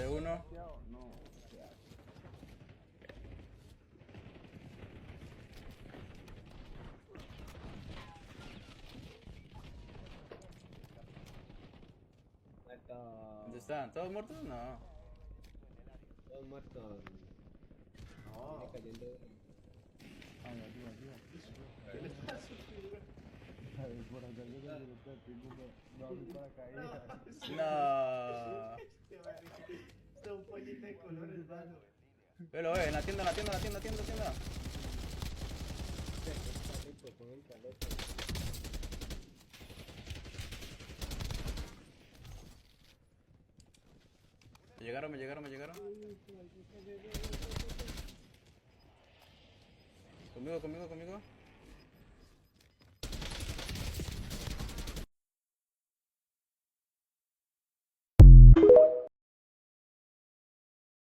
Maté uno. No. Muerto. ¿Dónde están? ¿Todos muertos? No. Todos muertos. No. Viene cayendo. Ay, arriba. ¿Qué le pasa? Ay, por acá yo creo que tengo no abrí paracaídas. No. Está un pollito de colores, hermano. Velo, en la tienda, en la tienda, en la tienda, tienda, tienda. Está rico con el calor. Me llegaron, me llegaron, me llegaron. Conmigo, conmigo, conmigo.